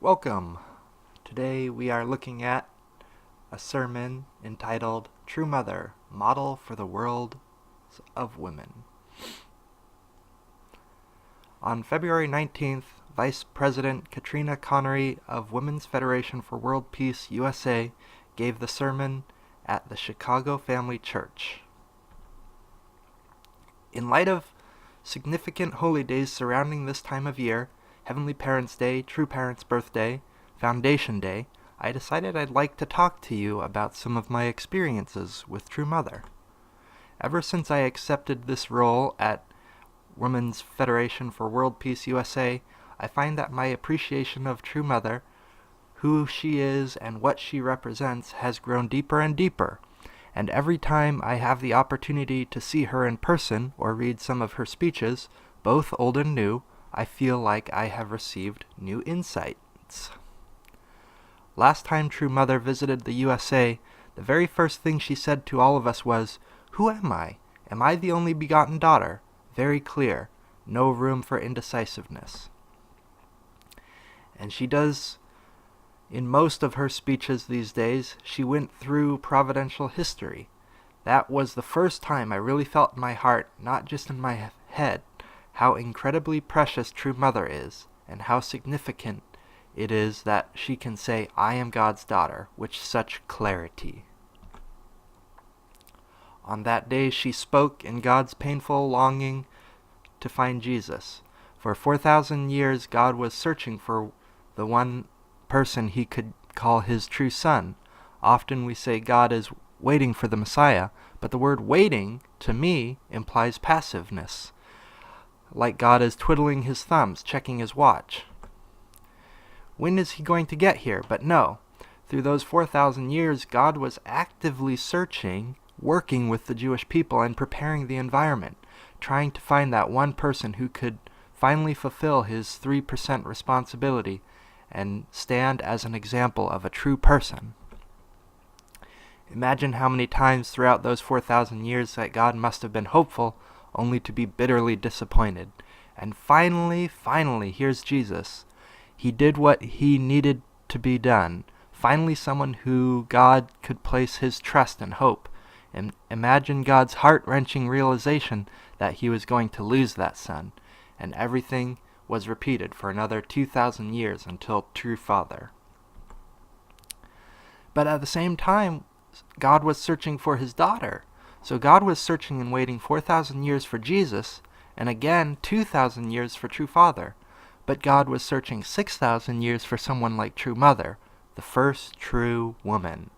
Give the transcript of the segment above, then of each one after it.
Welcome. Today we are looking at a sermon entitled True Mother, Model for the World of Women. On February 19th, Vice President Katrina Connery of Women's Federation for World Peace USA gave the sermon at the Chicago Family Church. In light of significant holy days surrounding this time of year, Heavenly Parents' Day, True Parents' Birthday, Foundation Day, I decided I'd like to talk to you about some of my experiences with True Mother. Ever since I accepted this role at Women's Federation for World Peace USA, I find that my appreciation of True Mother, who she is and what she represents, has grown deeper and deeper. And every time I have the opportunity to see her in person or read some of her speeches, both old and new, I feel like I have received new insights. Last time True Mother visited the USA, the very first thing she said to all of us was, "Who am I? Am I the only begotten daughter?" Very clear. No room for indecisiveness. And she does in most of her speeches these days. She went through providential history. That was the first time I really felt in my heart, not just in my head, how incredibly precious True Mother is, and how significant it is that she can say, "I am God's daughter," with such clarity. On that day she spoke in God's painful longing to find Jesus. For 4,000 years God was searching for the one person he could call his true son. Often we say God is waiting for the Messiah, but the word waiting, to me, implies passiveness. Like God is twiddling his thumbs, checking his watch. When is he going to get here? But no. Through those 4,000 years, God was actively searching, working with the Jewish people and preparing the environment, trying to find that one person who could finally fulfill his 3% responsibility and stand as an example of a true person. Imagine how many times throughout those 4,000 years that God must have been hopeful, only to be bitterly disappointed. And finally, here's Jesus. He did what he needed to be done. Finally, someone who God could place his trust and hope. And imagine God's heart-wrenching realization that he was going to lose that son. And everything was repeated for another 2,000 years until True Father. But at the same time, God was searching for his daughter. So God was searching and waiting 4,000 years for Jesus, and again 2,000 years for True Father. But God was searching 6,000 years for someone like True Mother, the first true woman.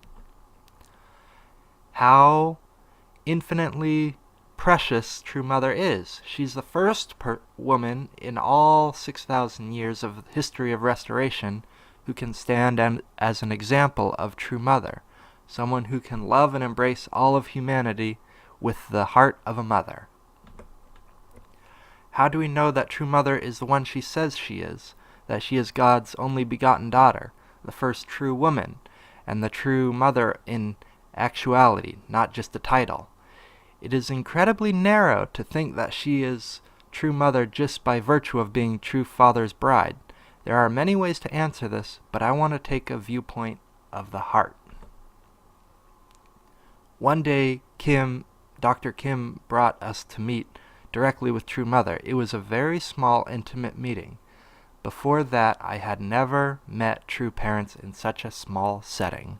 How infinitely precious True Mother is. She's the first woman in all 6,000 years of history of restoration who can stand as an example of True Mother. Someone who can love and embrace all of humanity with the heart of a mother. How do we know that True Mother is the one she says she is? That she is God's only begotten daughter, the first true woman, and the true mother in actuality, not just a title? It is incredibly narrow to think that she is True Mother just by virtue of being True Father's bride. There are many ways to answer this, but I want to take a viewpoint of the heart. One day, Dr. Kim brought us to meet directly with True Mother. It was a very small, intimate meeting. Before that, I had never met true parents in such a small setting.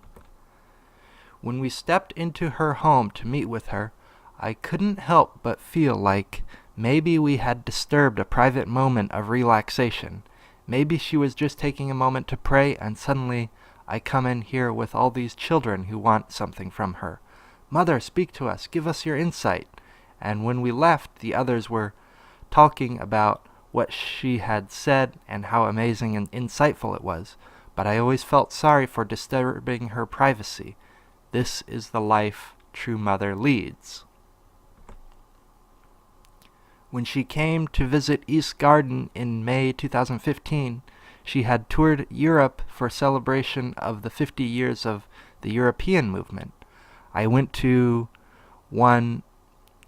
When we stepped into her home to meet with her, I couldn't help but feel like maybe we had disturbed a private moment of relaxation. Maybe she was just taking a moment to pray, and suddenly I come in here with all these children who want something from her. "Mother, speak to us, give us your insight." And when we left, the others were talking about what she had said and how amazing and insightful it was. But I always felt sorry for disturbing her privacy. This is the life True Mother leads. When she came to visit East Garden in May 2015, she had toured Europe for celebration of the 50 years of the European movement. I went to one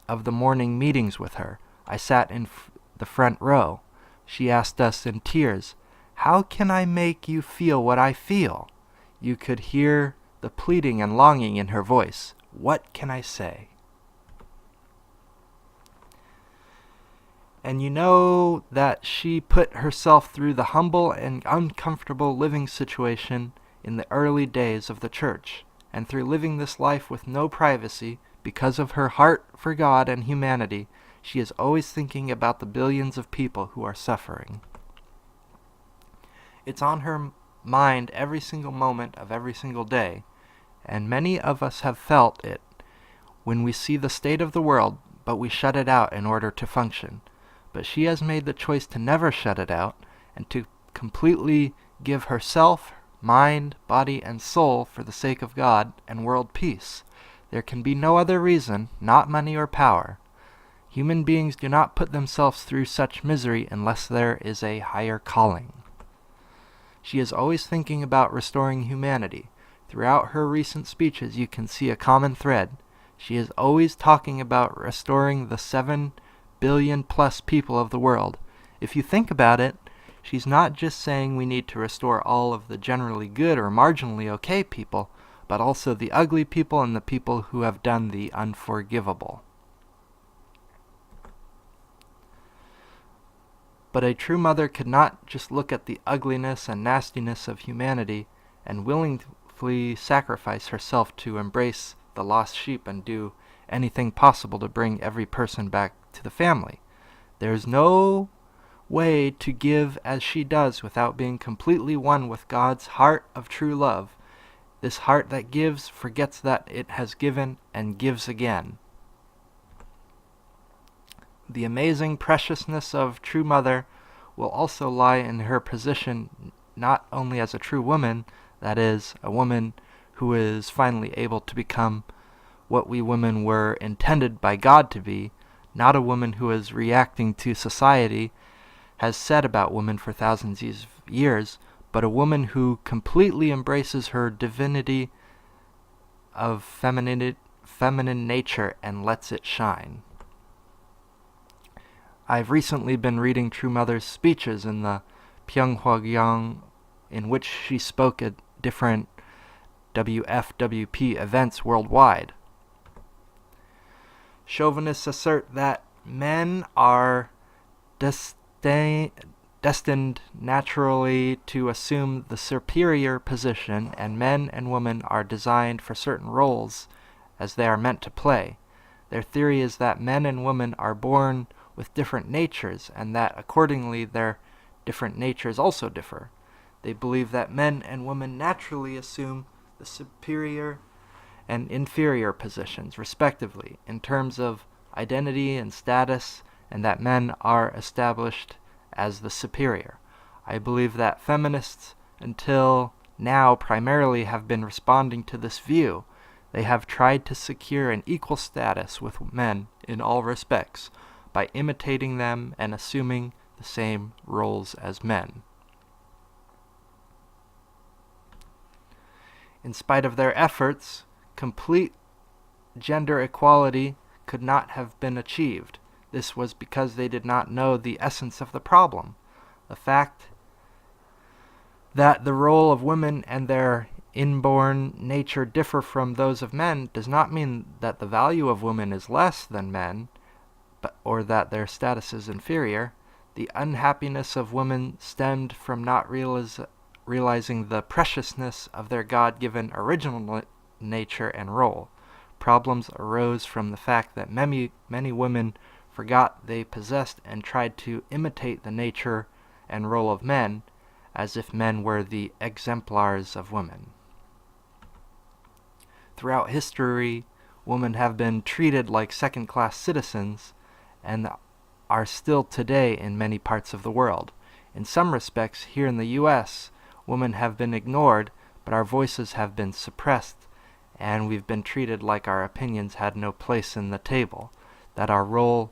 of the morning meetings with her. I sat in the front row. She asked us in tears, How can I make you feel what I feel? You could hear the pleading and longing in her voice. What can I say? And you know that she put herself through the humble and uncomfortable living situation in the early days of the church, and through living this life with no privacy, because of her heart for God and humanity, she is always thinking about the billions of people who are suffering. It's on her mind every single moment of every single day, and many of us have felt it when we see the state of the world, but we shut it out in order to function. But she has made the choice to never shut it out, and to completely give herself, mind, body, and soul for the sake of God and world peace. There can be no other reason, not money or power. Human beings do not put themselves through such misery unless there is a higher calling. She is always thinking about restoring humanity. Throughout her recent speeches you can see a common thread. She is always talking about restoring the 7 billion plus people of the world. If you think about it, she's not just saying we need to restore all of the generally good or marginally okay people, but also the ugly people and the people who have done the unforgivable. But a true mother could not just look at the ugliness and nastiness of humanity and willingly sacrifice herself to embrace the lost sheep and do anything possible to bring every person back to the family. There is no way to give as she does without being completely one with God's heart of true love. This heart that gives forgets that it has given and gives again. The amazing preciousness of true mother will also lie in her position not only as a true woman, that is, a woman who is finally able to become what we women were intended by God to be, not a woman who is reacting to society has said about women for thousands of years, but a woman who completely embraces her divinity of feminine nature and lets it shine. I've recently been reading True Mother's speeches in the Pyongyang, in which she spoke at different WFWP events worldwide. Chauvinists assert that men are destined naturally to assume the superior position, and men and women are designed for certain roles as they are meant to play. Their theory is that men and women are born with different natures, and that accordingly their different natures also differ. They believe that men and women naturally assume the superior and inferior positions, respectively, in terms of identity and status, and that men are established as the superior. I believe that feminists until now primarily have been responding to this view. They have tried to secure an equal status with men in all respects by imitating them and assuming the same roles as men. In spite of their efforts, complete gender equality could not have been achieved. This was because they did not know the essence of the problem. The fact that the role of women and their inborn nature differ from those of men does not mean that the value of women is less than men, or that their status is inferior. The unhappiness of women stemmed from not realizing the preciousness of their God-given original nature and role. Problems arose from the fact that many women forgot they possessed and tried to imitate the nature and role of men, as if men were the exemplars of women. Throughout history, women have been treated like second-class citizens, and are still today in many parts of the world. In some respects, here in the U.S., women have been ignored, but our voices have been suppressed, and we've been treated like our opinions had no place in the table, that our role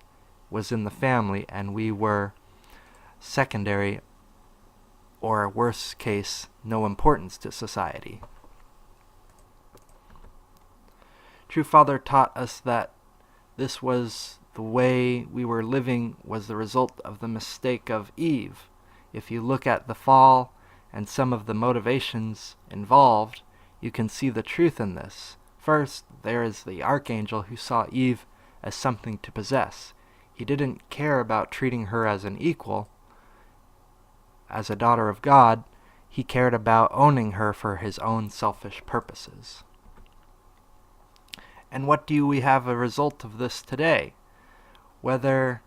was in the family and we were secondary, or worst case, no importance to society. True Father taught us that this was the way we were living was the result of the mistake of Eve. If you look at the fall and some of the motivations involved, you can see the truth in this. First, there is the archangel who saw Eve as something to possess. He didn't care about treating her as an equal, as a daughter of God. He cared about owning her for his own selfish purposes. And what do we have a result of this today? Whether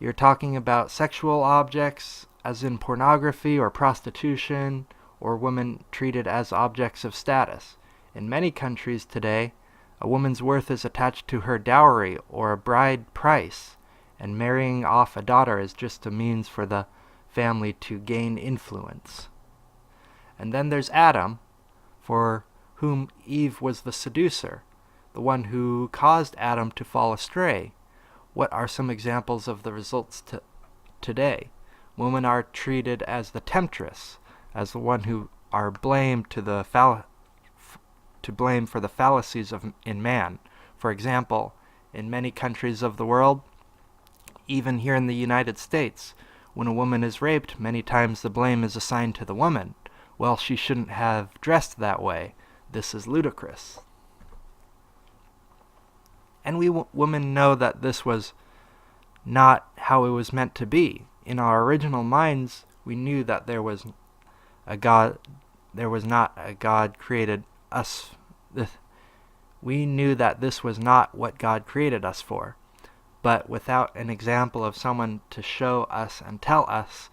you're talking about sexual objects, as in pornography or prostitution, or women treated as objects of status. In many countries today, a woman's worth is attached to her dowry or a bride price, and marrying off a daughter is just a means for the family to gain influence. And then there's Adam, for whom Eve was the seducer, the one who caused Adam to fall astray. What are some examples of the results today? Women are treated as the temptress, as the one who are blamed to blame for the fallacies in man. For example, in many countries of the world, even here in the United States, when a woman is raped, many times the blame is assigned to the woman. Well, she shouldn't have dressed that way. This is ludicrous. And we women know that this was not how it was meant to be. In our original minds, we knew that there was not a God created us. We knew that this was not what God created us for. But without an example of someone to show us and tell us,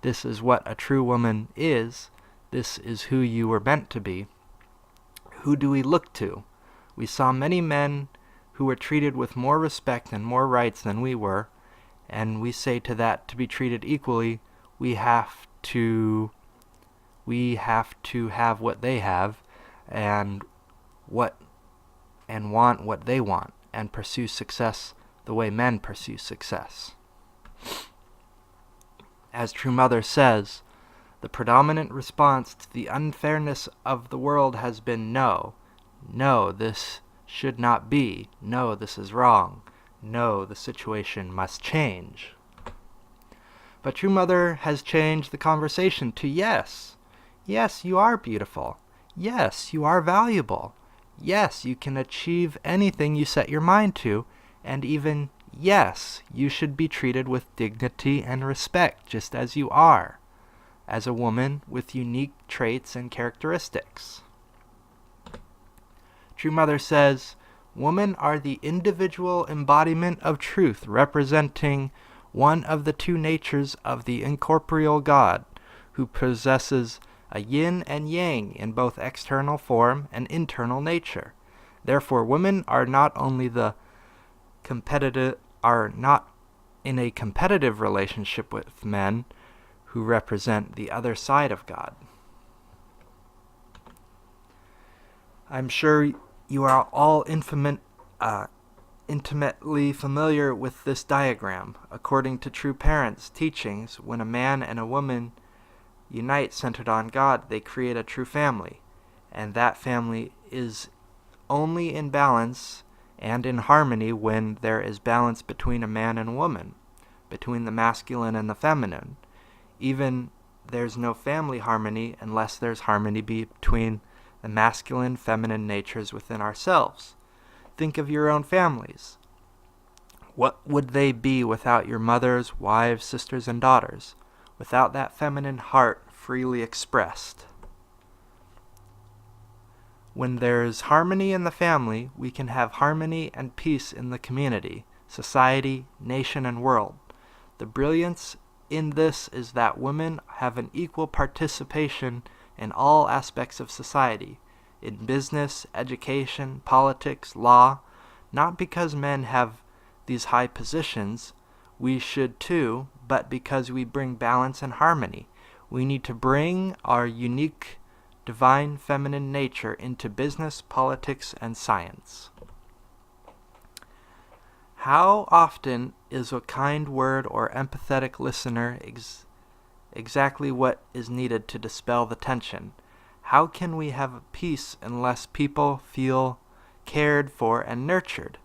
this is what a true woman is, this is who you were meant to be, who do we look to? We saw many men who were treated with more respect and more rights than we were, and we say to that, to be treated equally, we have to have what they have, and want what they want, and pursue success the way men pursue success. As True Mother says, the predominant response to the unfairness of the world has been no. No, this should not be. No, this is wrong. No, the situation must change. But True Mother has changed the conversation to yes. Yes, you are beautiful. Yes, you are valuable. Yes, you can achieve anything you set your mind to. And even, yes, you should be treated with dignity and respect just as you are, as a woman with unique traits and characteristics. True Mother says, women are the individual embodiment of truth, representing one of the two natures of the incorporeal God, who possesses a yin and yang in both external form and internal nature. Therefore, women are not in a competitive relationship with men who represent the other side of God. I'm sure you are all intimately familiar with this diagram. According to True Parents' teachings, when a man and a woman unite centered on God, they create a true family, and that family is only in balance and in harmony when there is balance between a man and a woman, between the masculine and the feminine. Even there's no family harmony unless there's harmony between the masculine, feminine natures within ourselves. Think of your own families. What would they be without your mothers, wives, sisters, and daughters? Without that feminine heart freely expressed. When there's harmony in the family, we can have harmony and peace in the community, society, nation, and world. The brilliance in this is that women have an equal participation in all aspects of society, in business, education, politics, law, not because men have these high positions, we should too, but because we bring balance and harmony. We need to bring our unique divine feminine nature into business, politics, and science. How often is a kind word or empathetic listener exactly what is needed to dispel the tension? How can we have peace unless people feel cared for and nurtured?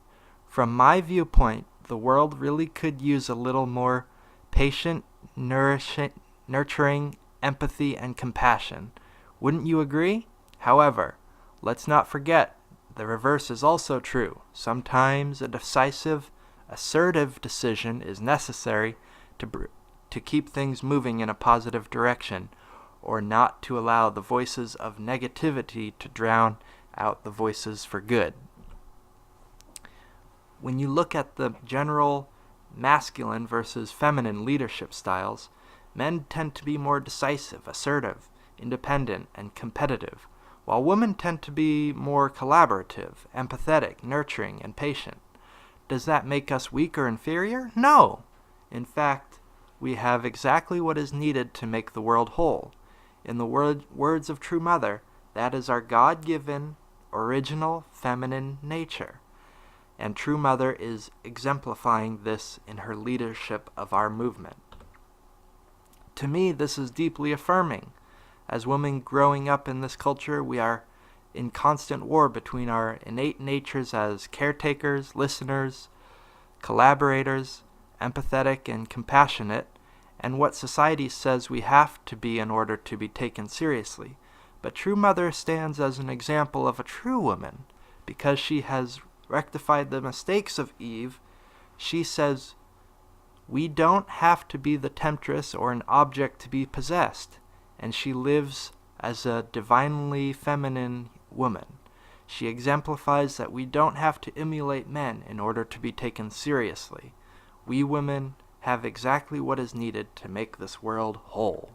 From my viewpoint, the world really could use a little more patient, nourishing nurturing, empathy, and compassion. Wouldn't you agree? However, let's not forget the reverse is also true. Sometimes a decisive, assertive decision is necessary to keep things moving in a positive direction, or not to allow the voices of negativity to drown out the voices for good. When you look at the general masculine versus feminine leadership styles, men tend to be more decisive, assertive, independent, and competitive, while women tend to be more collaborative, empathetic, nurturing, and patient. Does that make us weak or inferior? No! In fact, we have exactly what is needed to make the world whole. In the words of True Mother, that is our God-given, original, feminine nature. And True Mother is exemplifying this in her leadership of our movement. To me, this is deeply affirming. As women growing up in this culture, we are in constant war between our innate natures as caretakers, listeners, collaborators, empathetic and compassionate, and what society says we have to be in order to be taken seriously. But True Mother stands as an example of a true woman. Because she has rectified the mistakes of Eve, she says, we don't have to be the temptress or an object to be possessed, and she lives as a divinely feminine woman. She exemplifies that we don't have to emulate men in order to be taken seriously. We women have exactly what is needed to make this world whole.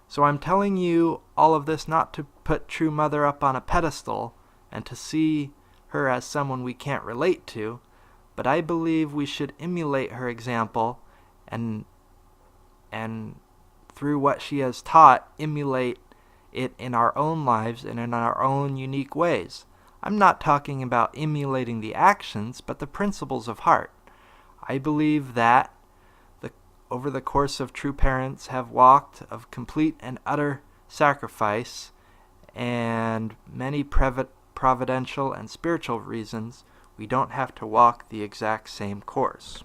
So I'm telling you all of this not to put True Mother up on a pedestal and to see her as someone we can't relate to, but I believe we should emulate her example and through what she has taught, emulate it in our own lives and in our own unique ways. I'm not talking about emulating the actions, but the principles of heart. I believe that over the course of true parents have walked of complete and utter sacrifice, and many providential and spiritual reasons, we don't have to walk the exact same course.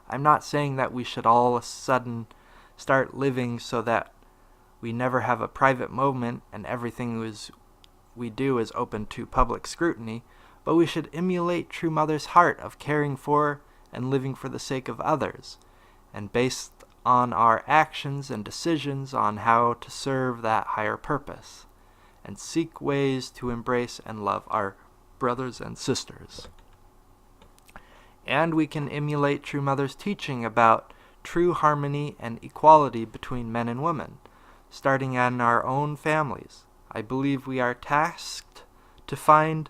I'm not saying that we should all of a sudden start living so that we never have a private moment and everything we do is open to public scrutiny, but we should emulate True Mother's heart of caring for and living for the sake of others, and based on our actions and decisions on how to serve that higher purpose, and seek ways to embrace and love our brothers and sisters. And we can emulate True Mother's teaching about true harmony and equality between men and women, starting in our own families. I believe we are tasked to find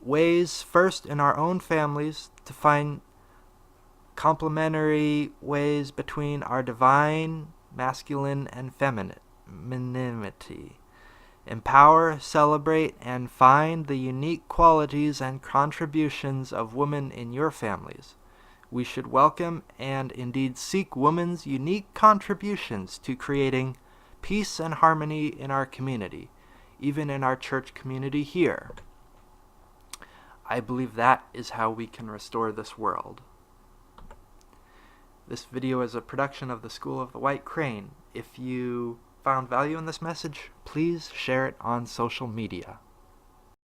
ways first in our own families to find complementary ways between our divine, masculine, and femininity. Empower, celebrate, and find the unique qualities and contributions of women in your families. We should welcome and indeed seek women's unique contributions to creating peace and harmony in our community, even in our church community here. I believe that is how we can restore this world. This video is a production of the School of the White Crane. If you found value in this message, please share it on social media.